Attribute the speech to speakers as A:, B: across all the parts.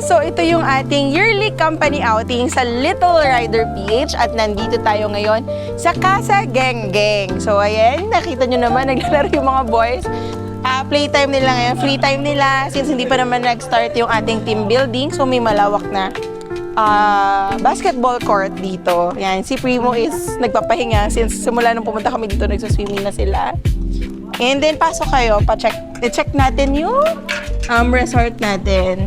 A: So ito yung ating yearly company outing sa Little Rider PH at nandito tayo ngayon sa Casa Geng Geng. So ayan, nakita nyo naman, naglalaro yung mga boys. Playtime nila ngayon, free time nila since hindi pa naman nag-start yung ating team building. So may malawak na basketball court dito. Yan, si Primo is nagpapahinga since simula nung pumunta kami dito, nagsaswimming na sila. And then pasok kayo, i-check natin yung resort natin.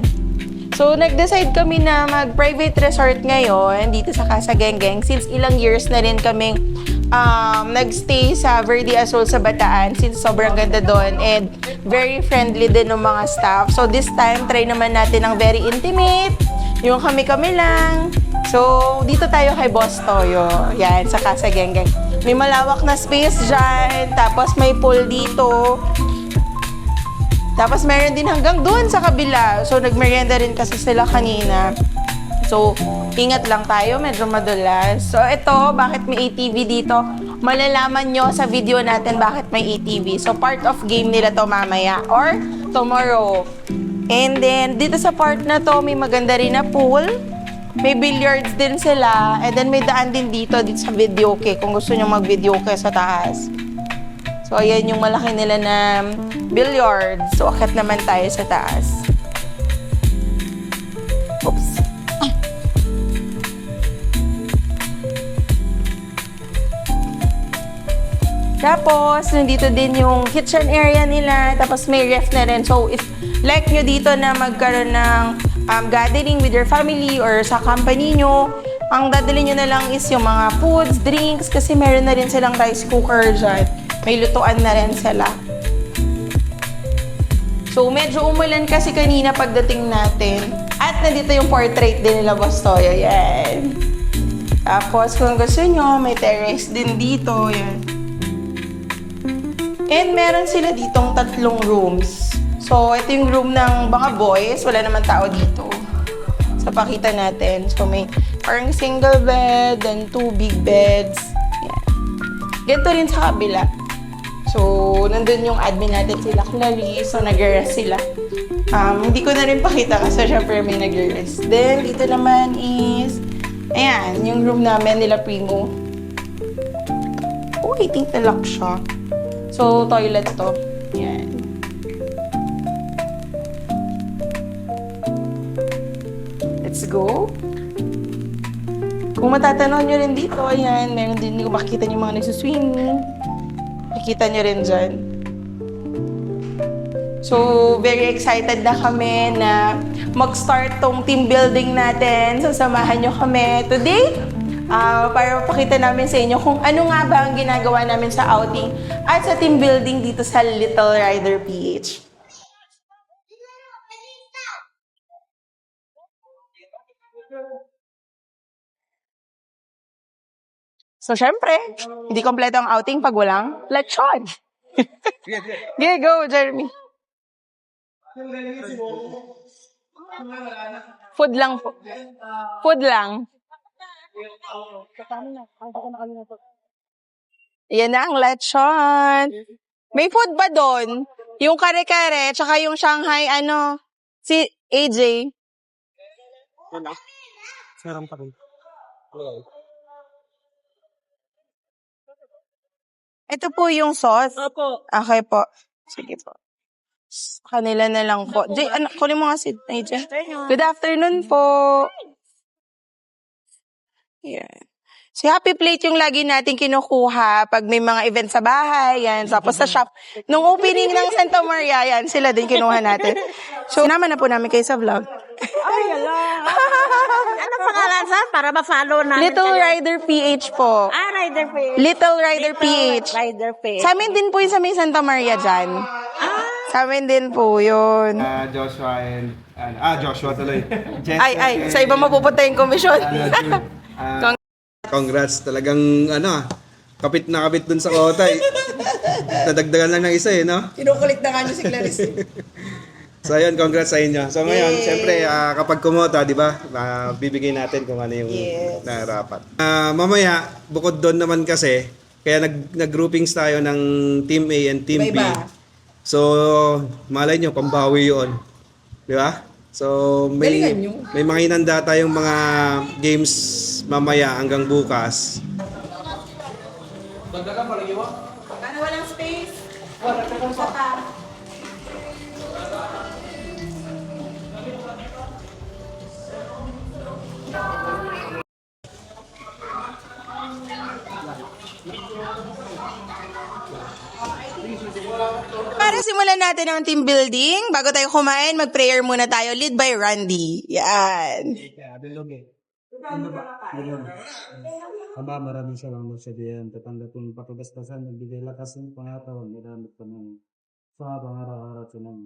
A: So nag-decide kami na mag-private resort ngayon dito sa Casa Geng Geng since ilang years na rin kaming nag-stay sa Verde Azul sa Bataan since sobrang ganda doon and very friendly din ng mga staff. So this time, try naman natin ng very intimate, yung kami-kami lang. So dito tayo kay Boss Toyo, yan, sa Casa Geng Geng. May malawak na space dyan, tapos may pool dito. Tapos meron din hanggang doon sa kabila. So nagmerienda rin kasi sila kanina. So, ingat lang tayo, medyo madulas. So, ito, bakit may ATV dito? Malalaman nyo sa video natin bakit may ATV. So, part of game nila to mamaya or tomorrow. And then, dito sa part na to, may maganda rin na pool. May billiards din sila. And then, may daan din dito sa video okay, kung gusto nyo mag-video okay sa taas. So, ayan yung malaki nila na billiards. So, akit naman tayo sa taas. Oops. Tapos, nandito din yung kitchen area nila. Tapos, may ref na rin. So, if like nyo dito na magkaroon ng gathering with your family or sa company nyo, ang dadali nyo na lang is yung mga foods, drinks, kasi meron na rin silang rice cooker dyan. May lutuan na rin sila. So, medyo umulan kasi kanina pagdating natin. At nandito yung portrait din nila, Boss Toyo. Yan. Tapos, kung gusto nyo, may terrace din dito. Yan. And meron sila ditong 3 rooms. So, ito yung room ng mga boys. Wala naman tao dito. So, pakita natin. So, may parang single bed, then 2 big beds. Yan. Ganito rin sa kabila. So, nandun yung admin natin sila, Clarice. So, nag-rest sila. Hindi ko na rin pakita kasi syempre may nag-rest. Then, dito naman is, ayan, yung room namin nila Primo. Oh, I think na-lock siya. So, toilet to. Yan. Let's go. Kung matatanong nyo rin dito, ayan, meron din kung makikita nyo mga nagsuswimming. Makikita nyo rin dyan. So, very excited na kami na mag-start tong team building natin. Sasamahan nyo kami today. Para mapakita namin sa inyo kung ano nga ba ang ginagawa namin sa outing at sa team building dito sa Little Rider PH. So, syempre, hindi kompleto ang outing pag walang lechon. Okay, go, Jeremy. Food lang po. Food lang. Yan na ang lechon. May food ba doon? Yung kare-kare, tsaka yung Shanghai, si AJ.
B: Sarang pa rin.
A: Ito po yung sauce.
B: Opo.
A: Okay po. Sige po. Kanila na lang po. Jay, kunin mo nga si AJ. Good afternoon po. Yan. Si Happy Plate yung lagi natin kinukuha pag may mga event sa bahay, yan. Tapos sa shop. Nung opening ng Santa Maria, yan, sila din kinuha natin. So, naman na po namin kayo sa vlog.
C: Ay, ala. Ano pangalan sa? Para ma-follow namin.
A: Little Rider PH po.
C: Rider PH.
A: Little Rider PH.
C: Rider PH.
A: Sa amin din po yung sa may Santa Maria dyan. Sa amin din po yun.
B: Joshua and... Joshua tuloy.
A: Ay, sa iba mapupunta yung komisyon.
B: Congrats. Talagang, kapit na kapit dun sa kotay. Nadagdagan lang ng isa no?
A: Kinukulit na nga niyo si Clarice.
B: So, ayun, congrats sa inyo. So, ngayon, siyempre, kapag kumota, di ba, bibigay natin kung ano yung narapat. Mamaya, bukod doon naman kasi, kaya nag-groupings tayo ng Team A and Team B. So, malay nyo, pambawi yun. Di ba? So, may mga hinanda tayong mga games mamaya hanggang bukas.
A: Ano walang space? Para simulan natin ang team building, bago tayo kumain, mag-prayer muna tayo, lead by Randy. Yan.
D: Aba, maraming salamat sa diyan. Tatanggap yung pagkabastasan, nagbigay lakas ng pangatawan, nilamit ka ng sa pangaraw-araw sa ng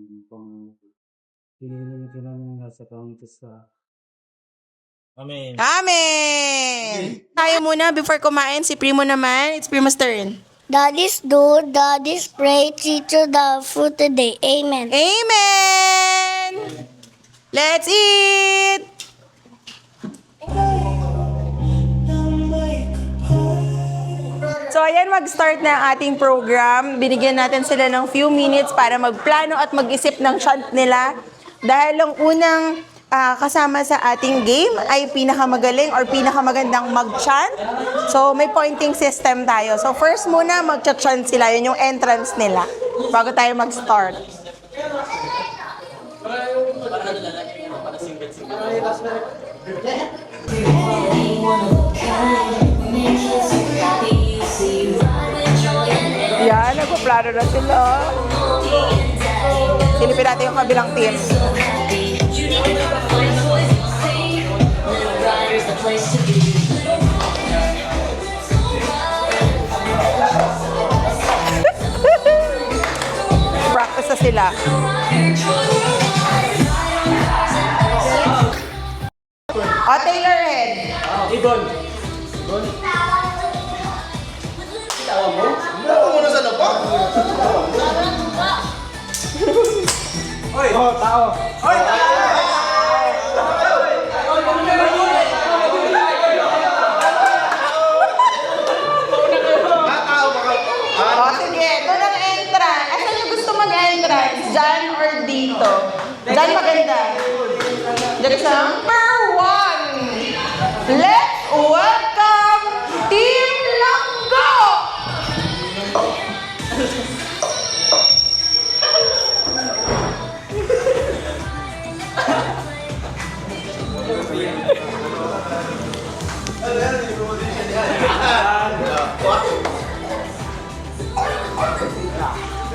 D: pinili ko ng nasa Panginoon sa Amen.
A: Amen! Tayo muna, before kumain, si Primo naman, it's Primo's turn.
E: Daddy's do, daddy's pray, teacher the food today. Amen.
A: Amen! Let's eat! So ayan, mag-start na ang ating program. Binigyan natin sila ng few minutes para magplano at mag-isip ng chant nila. Dahil ang unang kasama sa ating game ay pinakamagaling or pinakamagandang mag-chant. So may pointing system tayo. So first muna, mag-chant sila. Yun yung entrance nila bago tayo mag-start. Yan, nagpaplano na sila. Silipin natin yung kabilang team. Practice na sila. O, Taylor Head. O, sige. Doon ang entrance. Asan yung gusto mag-entrance? Diyan or dito? Diyan maganda. Diyan sa number 1. Let's welcome Team Langgo!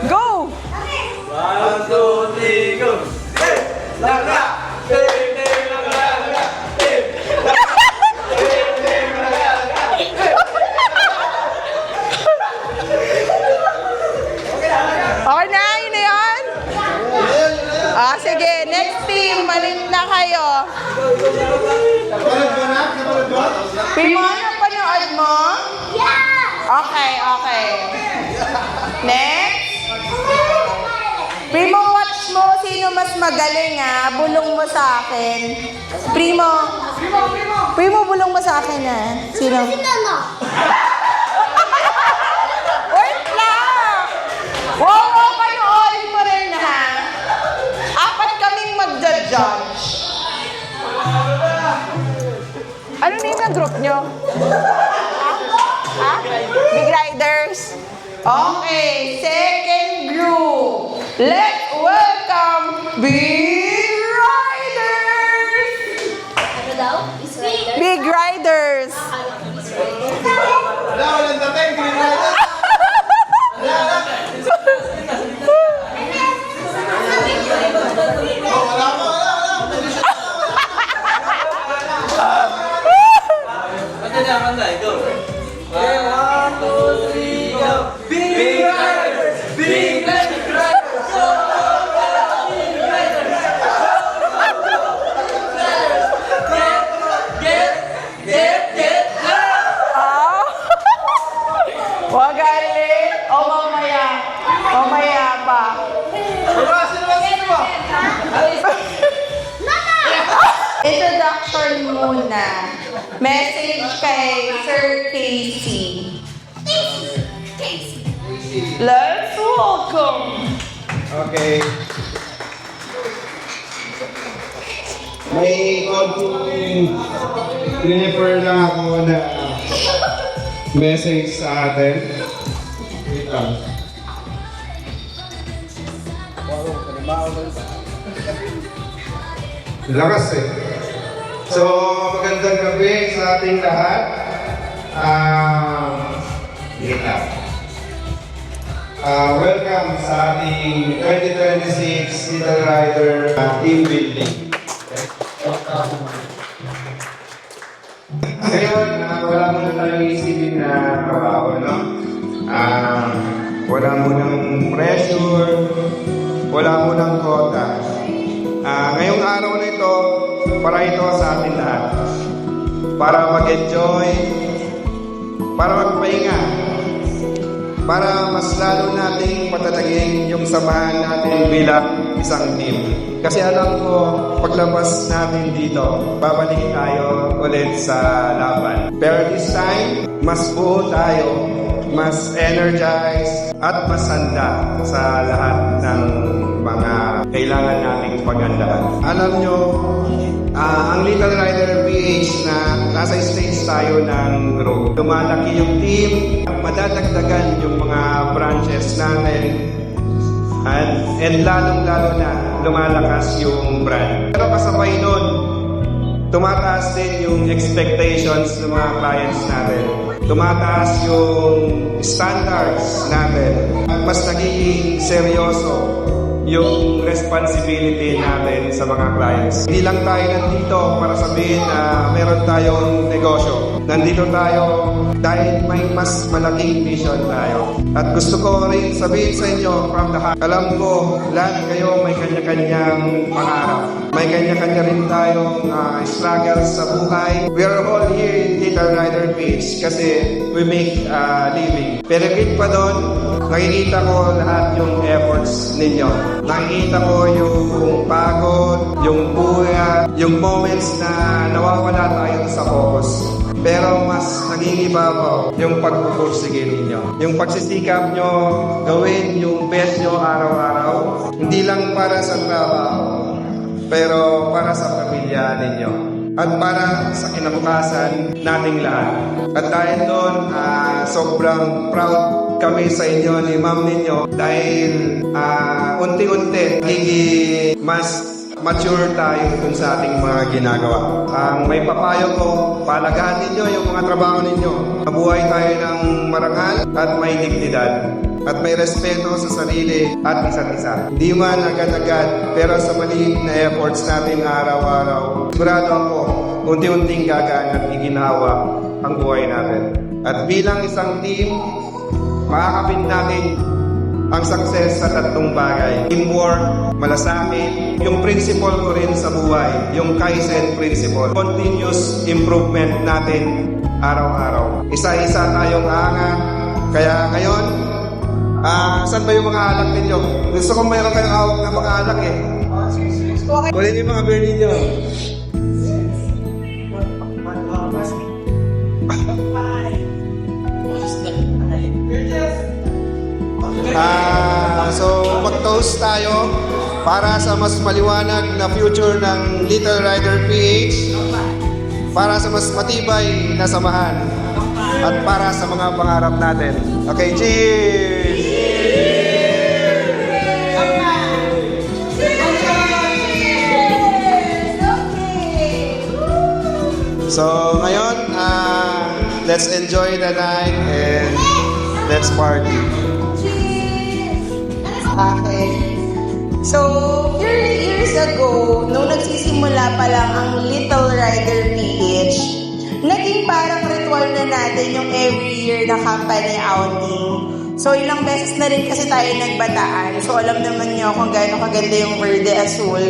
A: Go!
B: 1, 2, 3, go!
A: Okay na, yun na yun? Sige, next team, balik na kayo. Primo, ano panood mo? Okay, okay. Next. Primo, watch mo sino mas magaling bulong mo sa akin. Primo. Primo, bulong mo sa akin Sino? Wait lang! Wow, panoorin mo rin apat kaming magja-judge. Ano name ng group nyo? Ha? Big Riders? Okay, second group. Let's welcome Big Riders!
E: Ano daw?
A: Big Riders! Wag galit. O mamaya. Mamaya pa. Introduction muna. Message kay Sir Casey. Let's welcome.
B: Okay. May konting deliver lang ako na message sa atin. Wait lang. Lakas eh. So, magandang gabi sa ating lahat. Wait lang. Welcome sa ating 2026 Little Rider team building. Ngayon, wala mo na tayong isipin na trabaho, no? Wala mo ng pressure, wala mo ng quota. Ngayong araw na ito, para ito sa atin lahat. Para mag-enjoy, para magpahinga, para mas lalo nating patatagin yung samahan natin bilang isang team. Kasi alam ko, paglabas natin dito, babalik tayo ulit sa laban. Pero this time, mas buo tayo, mas energized, at mas handa sa lahat ng mga kailangan nating paghandaan. Alam nyo, ang Little Rider PH na nasa stage tayo ng growth. Lumalaki yung team, madadagdagan yung mga branches natin, and lalong-lalo na lumalakas yung brand. Pero kasabay nun, tumataas din yung expectations ng mga clients natin. Tumataas yung standards natin. Mas nagiging seryoso yung responsibility natin sa mga clients. Hindi lang tayo nandito para sabihin na meron tayong negosyo. Nandito tayo dahil may mas malaking vision tayo. At gusto ko rin sabihin sa inyo from the heart, alam ko lahat kayo may kanya-kanyang pangarap. May kanya-kanya rin tayong struggles sa buhay. We are all here in Little Rider PH kasi we make a living. Pero higit pa doon, nakikita ko lahat yung efforts ninyo. Nakikita ko yung pagod, yung buya, yung moments na nawawala tayo sa focus. Pero mas nangingibabaw yung pagpupursige ninyo. Yung pagsisikap nyo, gawin yung best nyo araw-araw. Hindi lang para sa trabaho, pero para sa pamilya ninyo. At para sa kinabukasan nating lahat. At dahil doon, sobrang proud kami sa inyo ni ma'am ninyo dahil unti-unti nagiging mas mature tayo dun sa ating mga ginagawa. Ang may papayo ko, palagahan ninyo yung mga trabaho ninyo. Mabuhay tayo ng marangal at may dignidad at may respeto sa sarili at isa't isa. Hindi man agad-agad, pero sa maliit na efforts natin araw-araw, sigurado ako, unti-unting gagaan at iginhawa ang buhay natin. At bilang isang team, makakapit natin ang success sa tatlong bagay. Teamwork, malasakit, yung principle ko rin sa buhay, yung Kaizen principle. Continuous improvement natin araw-araw. Isa-isa tayong aangat. Kaya ngayon, saan ba yung mga alak ninyo? Gusto kong mayroon kayong hawak na mga alak eh. Kunin yung mga beer ninyo. So mag-toast tayo para sa mas maliwanag na future ng Little Rider PH, para sa mas matibay na samahan, at para sa mga pangarap natin. Okay, cheers! So ngayon, let's enjoy the night and let's party.
A: Okay. So, few years ago, nung nagsisimula pa lang ang Little Rider PH, naging parang ritual na natin yung every year na company outing. So, ilang beses na rin kasi tayo nagbataan. So, alam naman niyo kung gaano kaganda yung Verde Azul.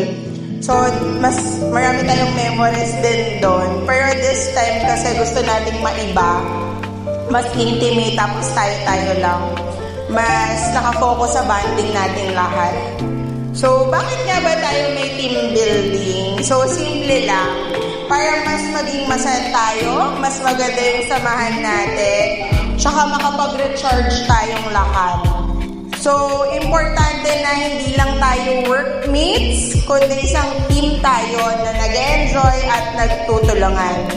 A: So, mas marami tayong memories din doon. Pero this time kasi gusto nating maiba. Mas intimate, tapos tayo-tayo lang. Mas nakafocus sa bonding natin lahat. So, bakit nga ba tayo may team building? So, simple lang. Para mas maging masaya tayo, mas maganda yung samahan natin, tsaka makapag-recharge tayong lahat. So, importante na hindi lang tayo workmates, kundi isang team tayo na nag-enjoy at nagtutulungan.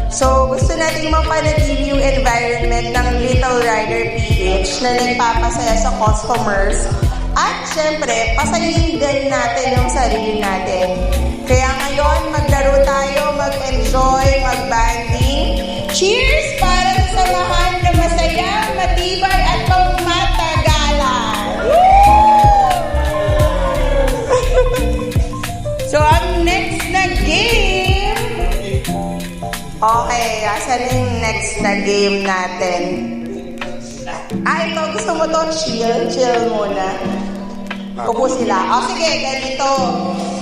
A: So, gusto nating mapanatili yung environment ng Little Rider PH na nagpapasaya sa customers. At syempre, pasayigan natin yung sarili natin. Kaya ngayon, maglaro tayo, mag-enjoy, mag-banding. Cheers para sa samahan na masaya, matibay at pangmatagalan! So, ang next na game... Okay, asan yung next na game natin? Ito, gusto mo to? Chill muna. Upo sila. Sige, ganito.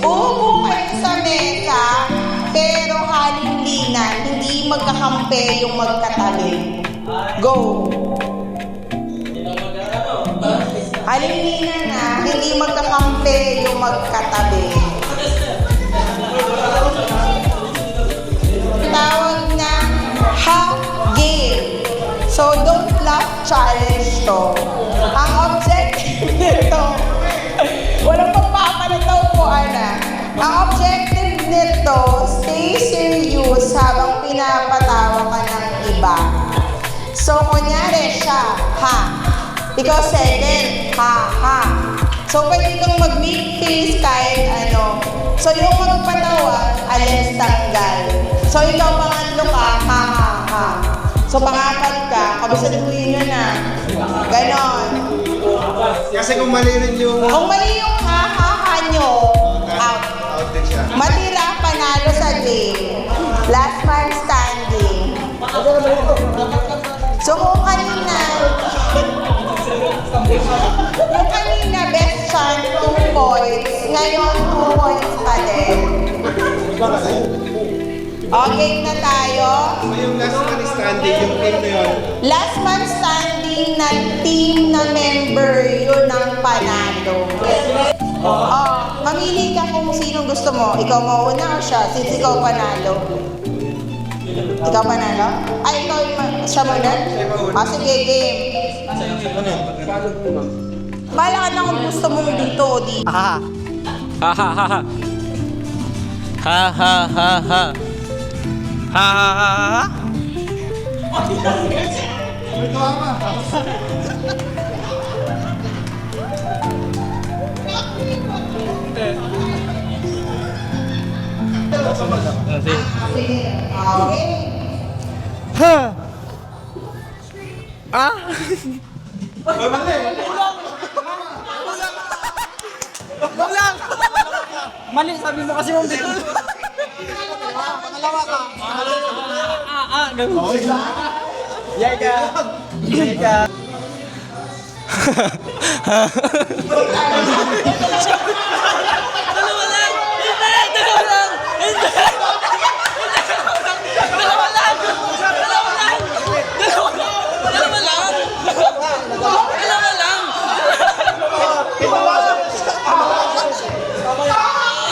A: Uupo kayo sa mesa, pero halin-linan, hindi magkakampi yung magkatabi. Go! Halin-linan na, hindi magkakampi yung magkatabi. Tawag na half game. So, don't laugh challenge to. Ang objective nito, walang pagpapalitaw po, Ana. Ang objective nito, stay serious habang pinapatawa ka ng iba. So, kunyari siya, ha. Ikaw second, ha. So, pwede kang mag-make face kahit ano. So, yung magpatawa, alis tanggal. So, ikaw pangatlo ka, ha. So, pangapat ka, kabisaduhin nyo na. Ganon.
B: Kasi kung mali rin yung...
A: Kung mali yung ha nyo, out.
B: Out din siya.
A: Matira, panalo sa game. Last man standing. So, kung kanina best chance 2 points, ngayon 2 points pa din. Okay na tayo.
B: So yung last man standing, yung team na yun.
A: Last man standing na team na member, yun ang panalo. Mamili ka kung sino gusto mo. Ikaw mauna o siya, since ikaw panalo. Ikaw panalo? Ay, ikaw siya muna? Sige, game. Bala ka na kung gusto mong dito o dito.
F: Ha ha ha ha. Ha ha ha ha. Ha ha ha ha.
D: Mali, sabi mo kasi yung dito.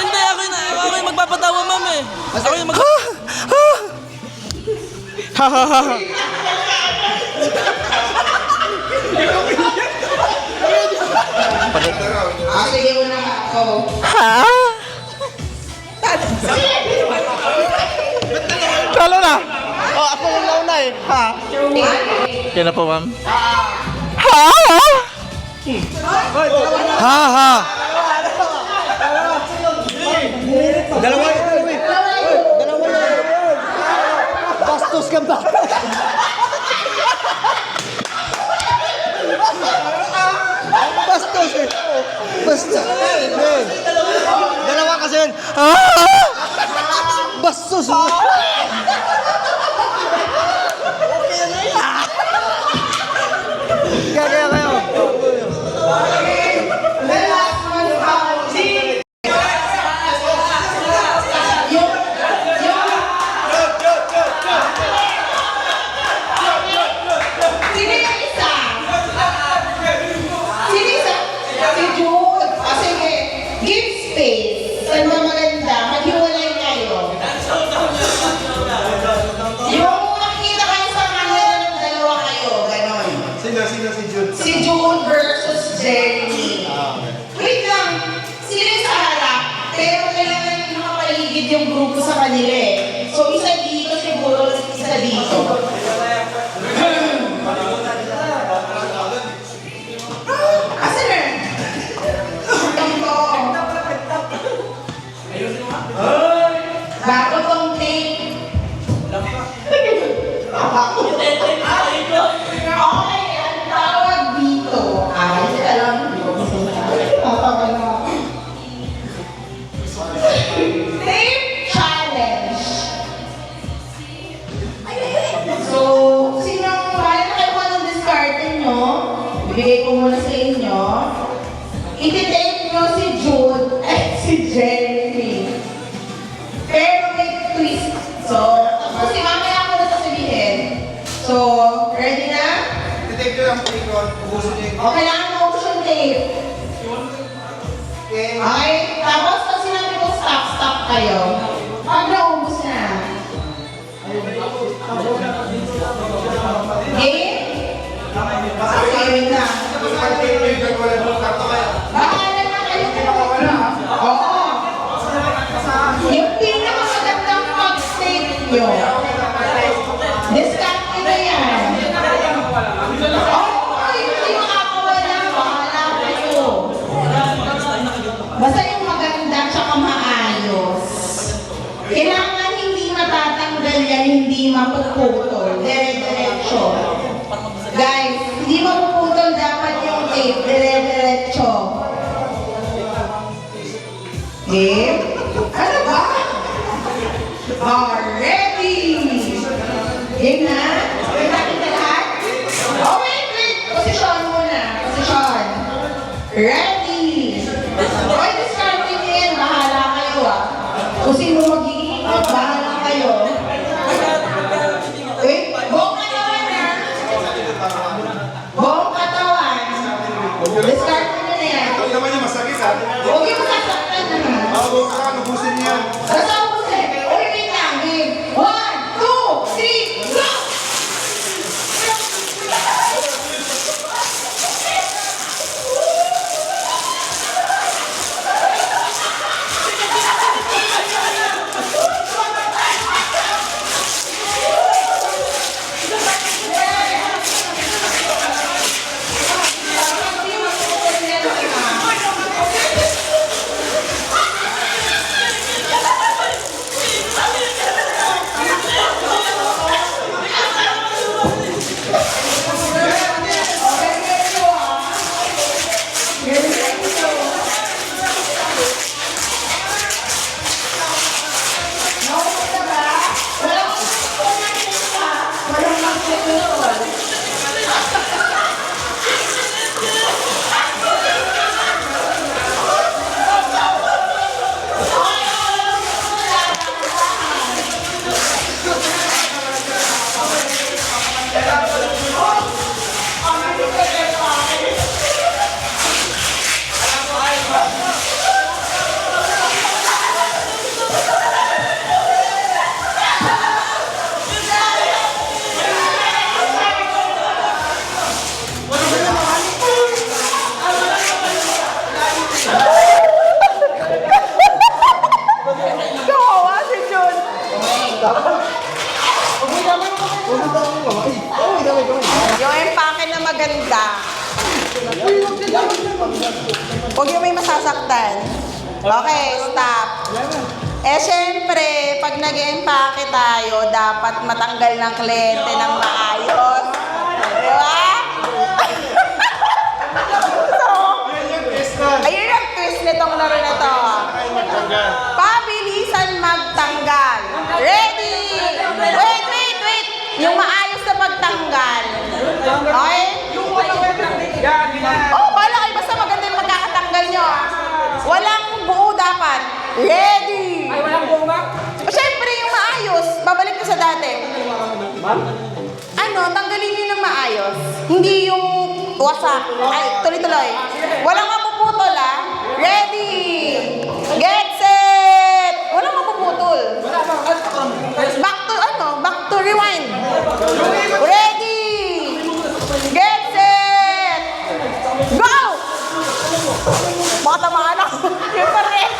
F: Hindi, ako yung magpapatawa, ma'am eh. Ako yung
A: Sige mo na ako.
F: Talo na! Oh, ako yung nauna eh. Ha? Kaya na po, ma'am. Ha? Ha ha!
D: Dalawa yun. Bastos ka ba? Bastos eh. Bastos. Dalawa kasi yun. Bastos. Gagaya kayo.
A: Sino yung isa? Sino isa? Si Jude. Sige. Give space. Ano maganda? Maghiwalay kayo. dito sa kanila eh. So, isa dito siguro, isa dito. Asa na? Ito. Bago tong tape. Okay, ang tawag dito ay, teka lang. Tatawag na ako. Tape challenge. So, sinong bahala na kayo kung anong discarte nyo? Bibigay ko muna sa inyo. Iti-tape nyo si Jude at si Jeremy. Pero may twist. So, kasi mamaya ako na sasabihin. So, ready na?
B: Titake nyo lang po ikon. Ubusin nyo yung...
A: Okay lang ang motion tape. Okay? Tapos, pag sinabi ko stop, stop kayo. Pag naubos na. Game? Okay, wait na. Bahala na kayo. Oo. Yung pinakamagandang pag-tape nyo. Discount nyo yan. Oo, hindi makakawala. Bahala kayo. Basta yung maganda tsaka maayos. Kailangan hindi matatanggal yan, hindi mapuputol. Dire-diretso. Guys, hindi mapuputol dapat yung tape. Dire-diretso. Game? Ano ba? Ready! Game na? Game natin na lahat? Oh, wait. Posisyon muna. Posisyon. Ready! Okay, discarding nyo yan. Bahala kayo ah. Kung sino magiging ikot, bahala kayo. Wait, buong katawan na. Buong katawan. Discard nyo na yan.
B: Huwag naman yung masakit ha.
A: Huwag yung masasaktan naman.
B: Huwag ka, ubusin niya.
A: Basta ubusin. Uy, wait lang. Game. 1, 2, 3, go! Kawawa si Jun. Yung empake na maganda. Huwag yung may masasaktan. Okay, stop. Eh, syempre, pag nag-empake tayo, dapat matanggal ng kliyente ng maayos. Di ba? So, ayun ang twist nitong laro na to. Pabilisan magtanggal. Ready? Wait. Yung maayos na pagtanggal. Okay? Oh, bala kayo. Basta maganda yung pagkakatanggal nyo. Walang buo dapat. Ready? Ay, walang buo ba? Siyempre, yung maayos. Babalik ko sa dati. Ano, tanggalin nyo ng maayos. Hindi yung wasak. Ay, tuloy-tuloy. Walang mapuputol, ah. Ready? Get set! Walang mapuputol. Back to rewind. Ready? Get set! Go! Baka tamaan ako. Yung pa rin.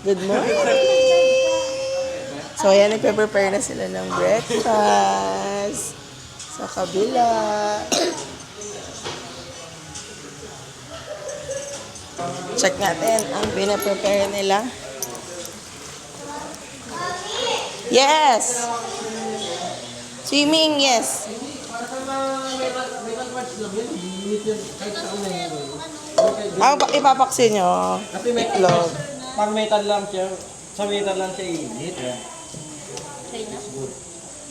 A: Good morning! So, ayan, nagpe-prepare na sila ng breakfast sa kabila. Check natin ang pinaprepare nila. Yes! Swimming, yes. Ang ipapaksin nyo?
G: Kasi may
A: Itlog.
G: pag metal lang siya, sa metal lang siya i-hit.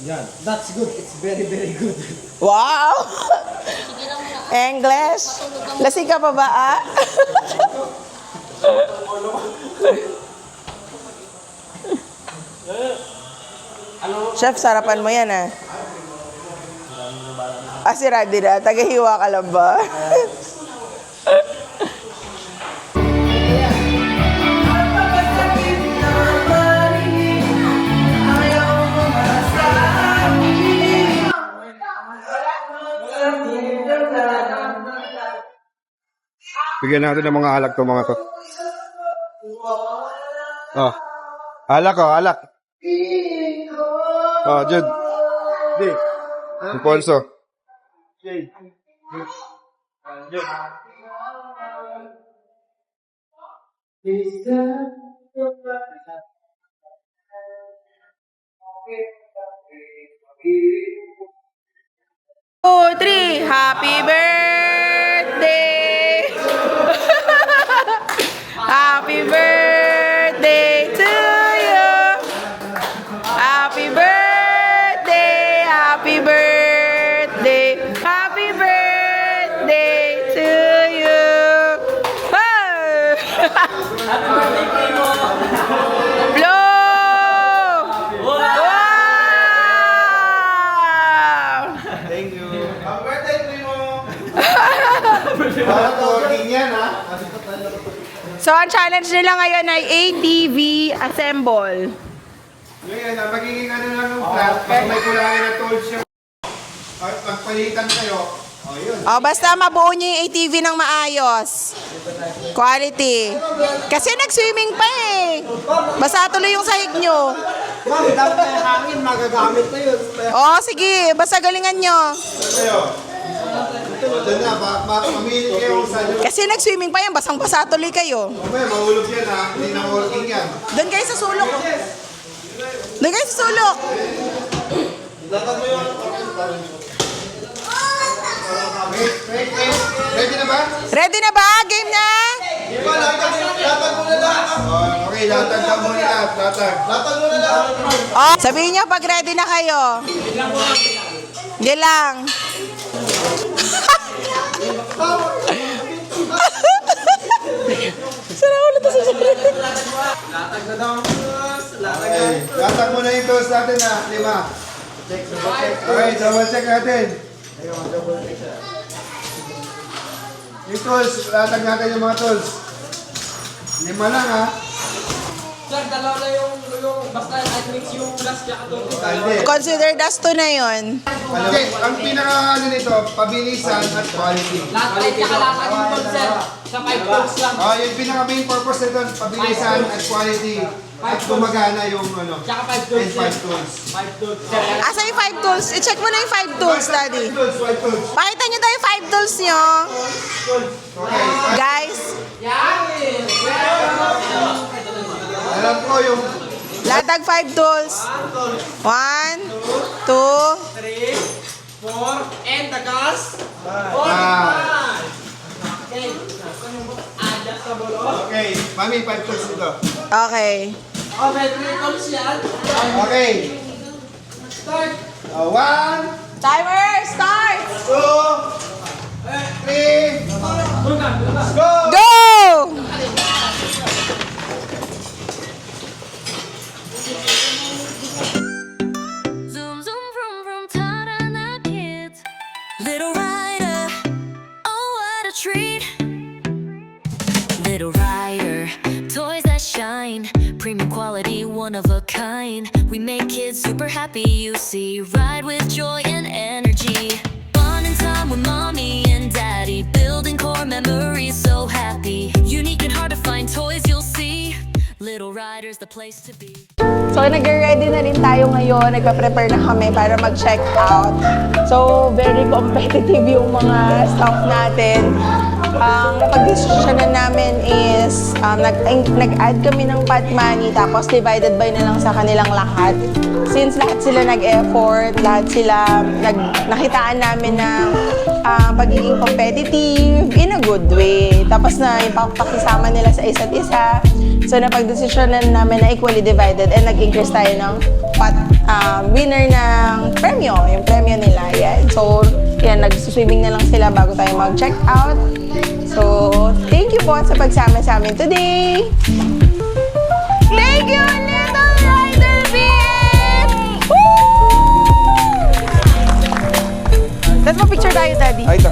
G: Yan. That's good. It's very, very good.
A: Wow! English? Lasing ka pa ba, ah? Chef, sarapan mo yan, ah. Si Randy na. Tagahiwa ka lang ba?
B: Bigyan natin ng mga alak to, mga to. Oh. Alak, oh, alak. Oh, Jude. Di. Yung Ponso.
A: Two, three. Happy birthday! Happy birthday to you! Happy birthday! Happy birthday! Happy birthday to you! Hey! Blow! Wow! So, ang challenge nila ngayon ay ATV Assemble.
B: Ngayon, magiging ano lang yung flat, pag may kulangin na tools yung pagpalitan kayo, oh, yun.
A: O, basta mabuo nyo yung ATV ng maayos. Quality. Kasi nag-swimming pa eh. Basta tuloy yung sahig nyo.
G: Ma'am, dapat may hangin, magagamit na yun.
A: O, sige. Basta galingan nyo.
B: Kayo. Doon na, mamili kayo sa inyo.
A: Kasi nag-swimming pa yan. Basang-basa tuloy kayo.
B: Mamaya, mahulog yan ha, hindi na working yan.
A: Doon kayo sa sulok. Doon kayo sa sulok.
B: Ready na ba?
A: Ready na ba? Game na?
B: Latag mo na lahat. Okay, latag ka muna lahat. Latag mo na lahat.
A: O, sabihin nyo pag ready na kayo. Hindi lang. Sara ulit sa sarili.
B: Okay, latag mo na yung tools natin ha. 5. Okay, double check natin. Yung tools, latag natin yung mga tools. 5 lang ha.
G: Sir, dalawa na yung basta mix yung gas tsaka to.
B: Hindi.
A: Consider dust to na yun.
B: Okay, ang pinaka ano nito, pabilisan at quality.
G: Lahat tsaka lahat yung tol, sir. Sa 5 volts lang.
B: Yung pinaka main purpose nito, pabilisan at quality. At gumagana yung ano,
G: Tsaka 5 tools,
B: and
G: sir.
B: 5 tools.
G: 5 tools, sir.
A: Asa yung 5 tools? I-check mo na yung 5 tools, Daddy.
B: 5 tools, 5 tools.
A: Pakita nyo tayo yung 5 tools nyo.
B: Okay,
A: Guys,
B: alam ko yung
A: latag 5 tools. 1, 2,
G: 4, and the gas.
B: Okay, mami, 5 tools dito.
A: okay.
G: Oh, may 3 tools yan.
B: Okay.
G: Start.
B: 1,
A: Timer, start!
B: 2, 3, go!
A: Go!
H: Zoom, zoom, vroom, vroom, ta-da, kids. Little rider, oh, what a treat. Little rider, toys that shine. Premium quality, one of a kind. We make kids super happy, you see. Ride with joy and energy. Bonding time with mommy and daddy. Building core memories, so happy. Unique and hard to find toys, you'll see. Little Rider's the place to be.
A: So, nag-ready na rin tayo ngayon. Nagpa-prepare na kami para mag-check out. So, very competitive yung mga staff natin. Ang napag-desisyonan namin is nag-add kami ng pot money tapos divided by na lang sa kanilang lahat. Since lahat sila nag-effort, lahat sila nakitaan namin ng pagiging competitive in a good way. Tapos na yung pakisama nila sa isa't isa. So, napag-desisyonan namin na equally divided and nag-increase tayo ng winner ng premyo, yung premyo nila. Yan. So, yan, nag-swimming na lang sila bago tayo mag-check out. So, thank you po sa pagsama sa amin today! Thank you, Little Rider Beat! Woo! Let's mo picture tayo, Daddy.
B: Ay, ito.